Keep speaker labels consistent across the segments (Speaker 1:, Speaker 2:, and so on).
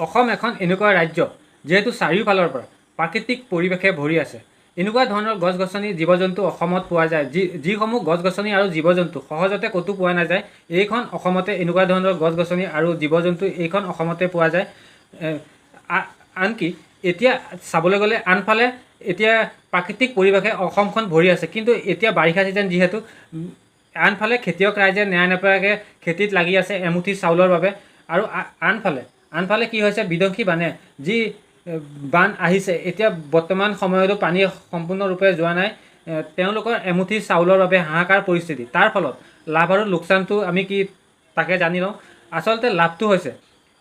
Speaker 1: অসম এখন এনেকুৱা ৰাজ্য যেহেতু চাৰিওফালৰ পৰা প্ৰাকৃতিক পৰিৱেশে ভৰি আছে। এনেকুৱা ধৰণৰ গছ গছনি জীৱ জন্তু অসমত পোৱা যায়, যিসমূহ গছ গছনি আৰু জীৱ জন্তু সহজতে ক'তো পোৱা নাযায়। এইখন অসমতে এনেকুৱা ধৰণৰ গছ গছনি আৰু জীৱ জন্তু এইখন অসমতে পোৱা যায়। আনকি এতিয়া চাবলৈ গ'লে আনফালে এতিয়া প্ৰাকৃতিক পৰিৱেশে অসমখন ভৰি আছে, কিন্তু এতিয়া বাৰিষা ছিজন যিহেতু আনফালে খেতিয়ক ৰাইজে ন্যায় নপৰাকৈ খেতিত লাগি আছে এমুঠি চাউলৰ বাবে। আৰু আনফালে কি হৈছে, বিধ্বংসী বানে যি বান আহিছে, এতিয়া বৰ্তমান সময়তো পানী সম্পূৰ্ণৰূপে যোৱা নাই। তেওঁলোকৰ এমুঠি চাউলৰ বাবে হাহাকাৰ পৰিস্থিতি। তাৰ ফলত লাভ আৰু লোকচানটো আমি কি তাকে জানি লওঁ। আচলতে লাভটো হৈছে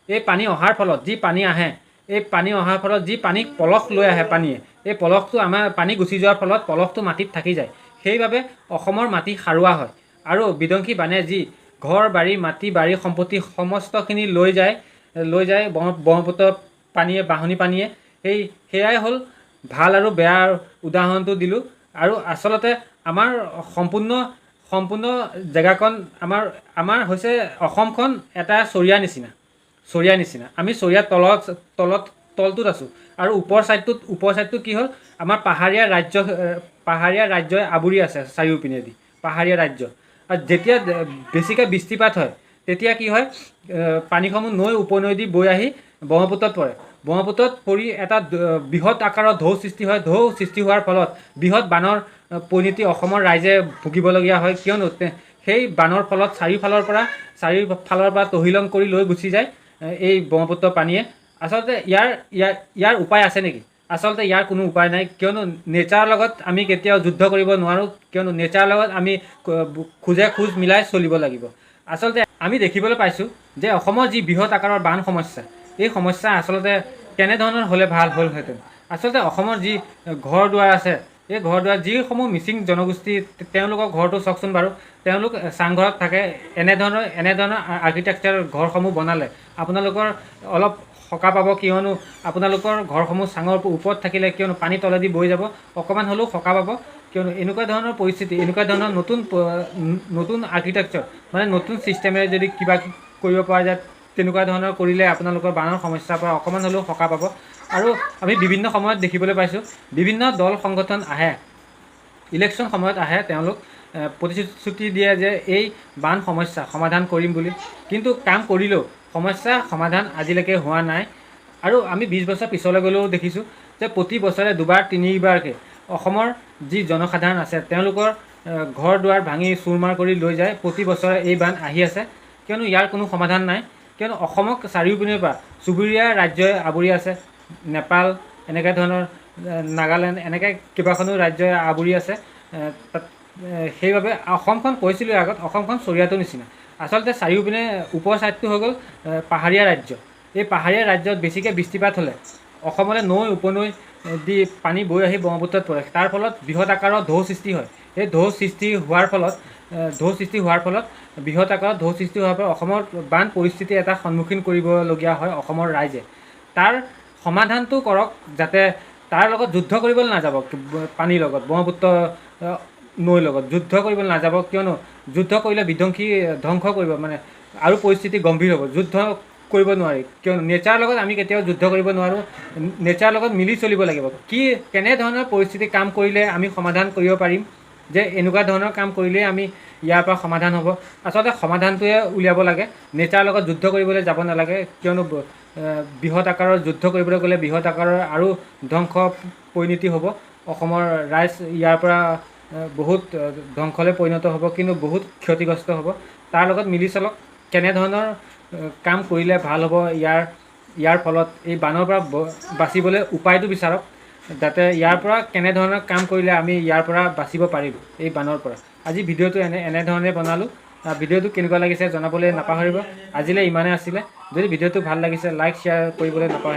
Speaker 1: এই পানী অহাৰ ফলত যি পানী আহে, এই পানী অহাৰ ফলত যি পানী পলস লৈ আহে পানীয়ে, এই পলসটো আমাৰ পানী গুচি যোৱাৰ ফলত পলসটো মাটিত থাকি যায়। সেইবাবে অসমৰ মাটি সাৰুৱা হয়। আৰু বিধ্বংসী বানে যি ঘৰ বাৰী মাটি বাৰী সম্পত্তি সমস্তখিনি লৈ যায় ব্ৰহ্মপুত্ৰ পানীয়ে বাঢ়নী পানীয়ে। সেয়াই হ'ল ভাল আৰু বেয়াৰ উদাহৰণটো দিলোঁ। আৰু আচলতে আমাৰ সম্পূৰ্ণ জেগাকণ আমাৰ হৈছে অসমখন এটা চৰিয়াৰ নিচিনা। আমি চৰিয়াৰ তলটোত আছোঁ। আৰু ওপৰ ছাইডটোত কি হ'ল, আমাৰ পাহাৰীয়া ৰাজ্যই আৱৰি আছে চাৰিওপিনেদি, পাহাৰীয়া ৰাজ্য। আৰু যেতিয়া বেছিকৈ বৃষ্টিপাত হয় তেতিয়া কি হয়, পানীসমূহ নৈ উপনৈদি বৈ আহি ব্ৰহ্মপুত্ৰত পৰে। ব্ৰহ্মপুত্ৰত পৰি এটা বৃহৎ আকাৰৰ ঢৌ সৃষ্টি হয়। ঢৌ সৃষ্টি হোৱাৰ ফলত বৃহৎ বানৰ পৰিণতি অসমৰ ৰাইজে ভুগিবলগীয়া হয়, কিয়নো সেই বানৰ ফলত চাৰিওফালৰ পৰা তহিলং কৰি লৈ গুচি যায় এই ব্ৰহ্মপুত্ৰ পানীয়ে। আচলতে ইয়াৰ উপায় আছে নেকি? আচলতে ইয়াৰ কোনো উপায় নাই, কিয়নো নেচাৰৰ লগত আমি কেতিয়াও যুদ্ধ কৰিব নোৱাৰোঁ, কিয়নো নেচাৰৰ লগত আমি খোজ মিলাই চলিব লাগিব। আচলতে আমি দেখিবলৈ পাইছোঁ যে অসমৰ যি বৃহৎ আকাৰৰ বান সমস্যা, এই সমস্যা আচলতে কেনেধৰণৰ হ'লে ভাল হ'লহেঁতেন। আচলতে অসমৰ যি ঘৰ দুৱাৰ আছে, এই ঘৰ দুৱাৰ যিসমূহ মিচিং জনগোষ্ঠী, তেওঁলোকৰ ঘৰটো চাওকচোন বাৰু। তেওঁলোক চাংঘৰত থাকে। এনেধৰণৰ আৰ্কিটেক্সাৰ ঘৰসমূহ বনালে আপোনালোকৰ অলপ সকাহ পাব, কিয়নো আপোনালোকৰ ঘৰসমূহ চাঙৰ ওপৰত থাকিলে কিয়নো পানী তলেদি বৈ যাব, অকণমান হ'লেও সকাহ পাব। কিয়নো এনেকুৱা ধৰণৰ পৰিস্থিতি, এনেকুৱা ধৰণৰ নতুন আৰ্কিটেক্সাৰ মানে নতুন ছিষ্টেমেৰে যদি কিবা কৰিব পৰা যায়, তেনেকুৱা ধৰণৰ কৰিলে আপোনালোকৰ বানৰ সমস্যাৰ পৰা অকণমান হ'লেও সকাহ পাব। আৰু আমি বিভিন্ন সময়ত দেখিবলৈ পাইছোঁ, বিভিন্ন দল সংগঠন আহে, ইলেকশ্যন সময়ত আহে, তেওঁলোক প্ৰতিশ্ৰুতি দিয়ে যে এই বান সমস্যা সমাধান কৰিম বুলি, কিন্তু কাম কৰিলেও সমস্যা সমাধান আজিলৈকে হোৱা নাই। আৰু আমি 20 বছৰ পিছলৈ গ'লেও দেখিছোঁ যে প্ৰতি বছৰে দুবাৰ তিনিবাৰকৈ অসমৰ যি জনসাধাৰণ আছে তেওঁলোকৰ ঘৰ দুৱাৰ ভাঙি চুৰমাৰ কৰি লৈ যায়। প্ৰতি বছৰে এই বান আহি আছে, কিয়নো ইয়াৰ কোনো সমাধান নাই। কিয়নো অসমক চাৰিওপিনৰ পৰা চুবুৰীয়া ৰাজ্যই আৱৰি আছে, নেপাল এনেকৈ ধৰণৰ, নাগালেণ্ড এনেকৈ কেইবাখনো ৰাজ্যই আৱৰি আছে। সেইবাবে অসমখন কৈছিলোঁ আগত, অসমখন চৰিয়াটোৰ নিচিনা। আচলতে চাৰিওপিনে ওপৰ ছাইডটো হৈ গ'ল পাহাৰীয়া ৰাজ্য। এই পাহাৰীয়া ৰাজ্যত বেছিকৈ বৃষ্টিপাত হ'লে অসমলৈ নৈ উপনৈ দি পানী বৈ আহি ব্ৰহ্মপুত্ৰত পৰে। তাৰ ফলত বৃহৎ আকাৰৰ ঢৌ সৃষ্টি হয়। এই ঢৌ সৃষ্টি হোৱাৰ ফলত অসমৰ বান পৰিস্থিতি এটা সন্মুখীন কৰিবলগীয়া হয় অসমৰ ৰাইজে। তাৰ সমাধানটো কৰক, যাতে তাৰ লগত যুদ্ধ কৰিবলৈ নাযাব, পানীৰ লগত, ব্ৰহ্মপুত্ৰ নৈৰ লগত যুদ্ধ কৰিবলৈ নাযাব, কিয়নো যুদ্ধ কৰিলে বিধ্বংসী ধ্বংস কৰিব, মানে আৰু পৰিস্থিতি গম্ভীৰ হ'ব। যুদ্ধ কৰিব নোৱাৰি, কিয়নো নেচাৰৰ লগত আমি কেতিয়াও যুদ্ধ কৰিব নোৱাৰোঁ। নেচাৰৰ লগত মিলি চলিব লাগিব। কেনেধৰণৰ পৰিস্থিতি কাম কৰিলে আমি সমাধান কৰিব পাৰিম, যে এনেকুৱা ধৰণৰ কাম কৰিলেই আমি ইয়াৰ পৰা সমাধান হ'ব। আচলতে সমাধানটোৱে উলিয়াব লাগে, নেচাৰৰ লগত যুদ্ধ কৰিবলৈ যাব নালাগে, কিয়নো বৃহৎ আকাৰৰ যুদ্ধ কৰিবলৈ গ'লে বৃহৎ আকাৰৰ আৰু ধ্বংস পৰিণতি হ'ব। অসমৰ ৰাইজ ইয়াৰ পৰা বহুত ধ্বংসলৈ পৰিণত হ'ব, কিন্তু বহুত ক্ষতিগ্ৰস্ত হ'ব। তাৰ লগত মিলি চলক, কেনেধৰণৰ কাম কৰিলে ভাল হ'ব, ইয়াৰ ফলত এই বানৰ পৰা বাচিবলৈ উপায়টো বিচাৰক, যাতে ইয়াৰ পৰা কেনেধৰণৰ কাম কৰিলে আমি ইয়াৰ পৰা বাচিব পাৰিম এই বানৰ পৰা। আজি ভিডিঅ'টো এনেধৰণে বনালোঁ। ভিডিঅ'টো কেনেকুৱা লাগিছে জনাবলৈ নাপাহৰিব। আজিলৈ ইমানে আছিলে। যদি ভিডিঅ'টো ভাল লাগিছে লাইক শ্বেয়াৰ কৰিবলৈ নাপাহৰিব।